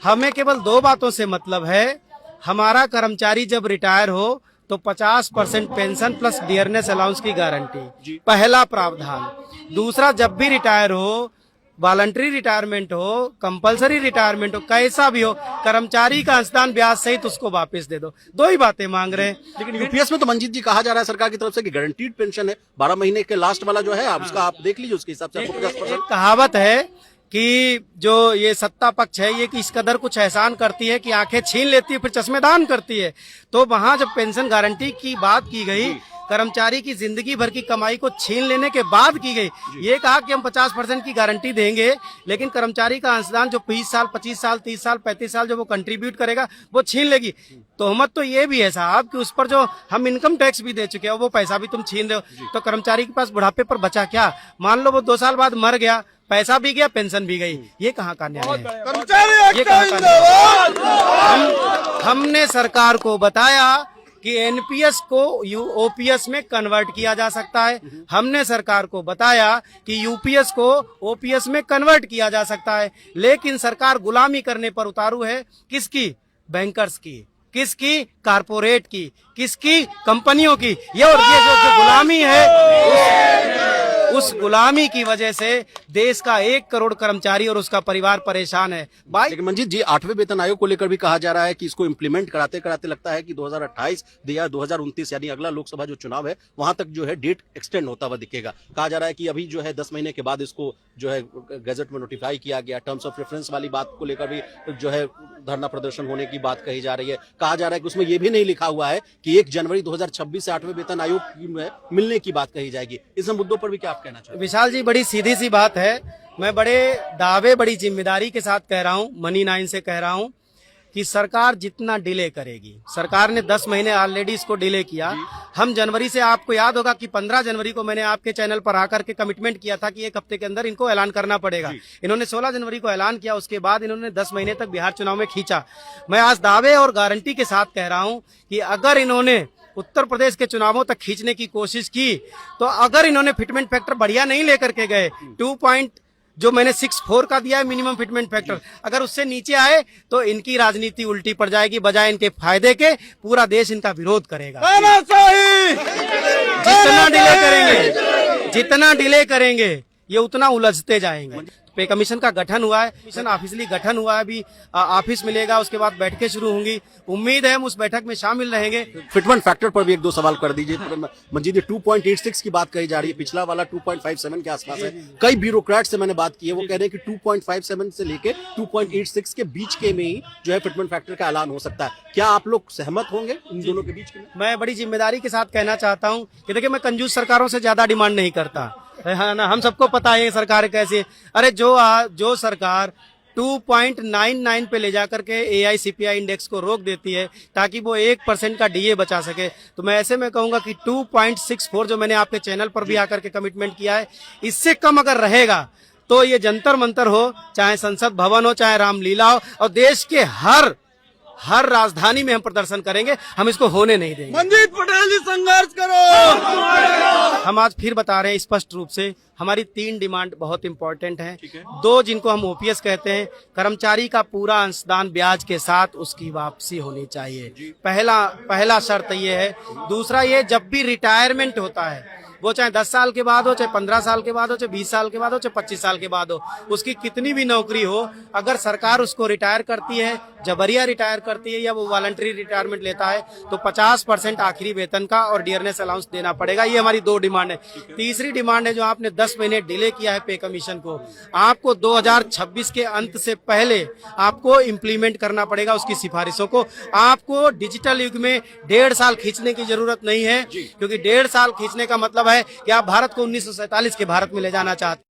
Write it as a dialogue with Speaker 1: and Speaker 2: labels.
Speaker 1: हमें केवल दो बातों से मतलब है। हमारा कर्मचारी जब रिटायर हो तो 50% पेंशन प्लस डियरनेस अलाउंस की गारंटी, पहला प्रावधान। दूसरा, जब भी रिटायर हो, वॉलंटरी रिटायरमेंट हो, कंपलसरी रिटायरमेंट हो, कैसा भी हो, कर्मचारी का अंशदान ब्याज सहित उसको वापस दे दो। दो ही बातें मांग रहे हैं।
Speaker 2: लेकिन यूपीएस में तो मंजीत जी कहा जा रहा है सरकार की तरफ से कि गारंटीड पेंशन है, 12 महीने के लास्ट वाला जो है आप उसका आप देख लीजिए, उसके हिसाब से आपको 50%।
Speaker 1: कहावत है कि जो ये सत्ता पक्ष है ये कि इस कदर कुछ एहसान करती है कि आंखें छीन लेती है फिर चश्मेदान करती है। तो वहां जब पेंशन गारंटी की बात की गई, कर्मचारी की जिंदगी भर की कमाई को छीन लेने के बाद की गई, ये कहा कि हम 50% की गारंटी देंगे, लेकिन कर्मचारी का अंशदान जो 20 साल 25 साल 30 साल 35 साल जो वो कंट्रीब्यूट करेगा वो छीन लेगी। तोहमत तो ये भी है साहब कि उस पर जो हम इनकम टैक्स भी दे चुके हैं वो पैसा भी तुम छीन रहे हो। तो कर्मचारी के पास बुढ़ापे पर बचा क्या? मान लो वो 2 साल बाद मर गया, पैसा भी गया, पेंशन भी गई। ये कहाँ का न्याय है? ये कहाँ का न्याय? हमने सरकार को बताया कि एनपीएस को ओपीएस में कन्वर्ट किया जा सकता है। हमने सरकार को बताया कि यूपीएस को ओपीएस में कन्वर्ट किया जा सकता है, लेकिन सरकार गुलामी करने पर उतारू है। किसकी? बैंकर्स की। किसकी? कारपोरेट की। किसकी? कंपनियों की। ये और ये जो गुलामी है, उस गुलामी की वजह से देश का 1 करोड़ कर्मचारी और उसका परिवार परेशान है।
Speaker 2: लेकिन मंजीत जी, 8वें वेतन आयोग को लेकर भी कहा जा रहा है कि इसको इम्प्लीमेंट कराते कराते लगता है कि 2028 या 2029 यानी अगला लोकसभा जो चुनाव है वहां तक जो है डेट एक्सटेंड होता हुआ दिखेगा। कहा जा रहा है कि अभी जो है 10 महीने के बाद इसको जो है गजट में नोटिफाई किया गया। टर्म्स ऑफ रेफरेंस वाली बात को लेकर भी जो है धरना प्रदर्शन होने की बात कही जा रही है। कहा जा रहा है कि उसमें यह भी नहीं लिखा हुआ है कि 1 जनवरी 2026 से 8वें वेतन आयोग में मिलने की बात कही जाएगी। इन मुद्दों पर भी क्या आप कहना चाहते?
Speaker 1: विशाल जी, बड़ी सीधी सी बात है। मैं बड़े दावे, बड़ी जिम्मेदारी के साथ कह रहा हूं, मनी 9 से कह रहा हूं कि सरकार जितना डिले करेगी, सरकार ने 10 महीने ऑलरेडी इसको डिले किया। हम जनवरी से, आपको याद होगा कि 15 जनवरी को मैंने आपके चैनल पर आकर के कमिटमेंट किया था कि 1 हफ्ते के अंदर इनको ऐलान करना पड़ेगा। इन्होंने 16 जनवरी को ऐलान किया, उसके बाद इन्होंने 10 महीने तक बिहार चुनाव में खींचा। मैं आज दावे और गारंटी के साथ कह रहा हूं कि अगर इन्होंने उत्तर प्रदेश के चुनावों तक खींचने की कोशिश की, तो अगर इन्होंने फिटमेंट फैक्टर बढ़िया नहीं लेकर के गए, 2 जो मैंने 64 का दिया है मिनिमम फिटमेंट फैक्टर, अगर उससे नीचे आए तो इनकी राजनीति उल्टी पड़ जाएगी। बजाय इनके फायदे के पूरा देश इनका विरोध करेगा। जितना डिले करेंगे ये उतना उलझते जाएंगे। पे कमीशन का गठन हुआ है, कमीशन ऑफिशियली गठन हुआ है, अभी ऑफिस मिलेगा, उसके बाद बैठकें शुरू होंगी। उम्मीद है हम उस बैठक में शामिल रहेंगे।
Speaker 2: फिटमेंट फैक्टर पर भी 1-2 सवाल कर दीजिए मंजीत जी। 2.86 की बात कही जा रही है, पिछला वाला 2.57 के आसपास है। कई ब्यूरोक्रेट से मैंने बात की है, वो कह रहे हैं कि 2.57 से लेके 2.86 के बीच के में ही जो है फिटमेंट फैक्टर का ऐलान हो सकता है। क्या आप लोग सहमत होंगे इन दोनों के बीच में?
Speaker 1: मैं बड़ी जिम्मेदारी के साथ कहना चाहता हूँ कि देखिए, मैं कंजूस सरकारों से ज्यादा डिमांड नहीं करता है ना। हम सबको पता है सरकार कैसे, अरे जो सरकार 2.99 पे ले जाकर के AICPI इंडेक्स को रोक देती है ताकि वो 1% का DA बचा सके, तो मैं ऐसे में कहूंगा कि 2.64 जो मैंने आपके चैनल पर भी आकर के कमिटमेंट किया है, इससे कम अगर रहेगा तो ये जंतर मंतर हो, चाहे संसद भवन हो, चाहे रामलीला हो, और देश के हर राजधानी में हम प्रदर्शन करेंगे। हम इसको होने नहीं देंगे।
Speaker 3: मंजीत पटेल जी, संघर्ष करो।
Speaker 1: हम आज फिर बता रहे हैं स्पष्ट रूप से, हमारी 3 डिमांड बहुत इंपॉर्टेंट हैं। 2 जिनको हम ओपीएस कहते हैं, कर्मचारी का पूरा अंशदान ब्याज के साथ उसकी वापसी होनी चाहिए। पहला शर्त ये है। दूसरा, ये जब भी रिटायरमेंट होता है, वो चाहे 10 साल के बाद हो, चाहे 15 साल के बाद हो, चाहे 20 साल के बाद हो, चाहे 25 साल के बाद हो, उसकी कितनी भी नौकरी हो, अगर सरकार उसको रिटायर करती है, जबरिया रिटायर करती है या वो वॉलंटरी रिटायरमेंट लेता है, तो 50% आखिरी वेतन का और डियरनेस अलाउंस देना पड़ेगा। ये हमारी 2 डिमांड है। तीसरी डिमांड है, जो आपने 10 महीने डिले किया है पे कमीशन को, आपको 2026 के अंत से पहले आपको इम्प्लीमेंट करना पड़ेगा उसकी सिफारिशों को। आपको डिजिटल युग में 1.5 साल खींचने की जरूरत नहीं है, क्योंकि 1.5 साल खींचने का मतलब है कि आप भारत को 1947 के भारत में ले जाना चाहते हैं।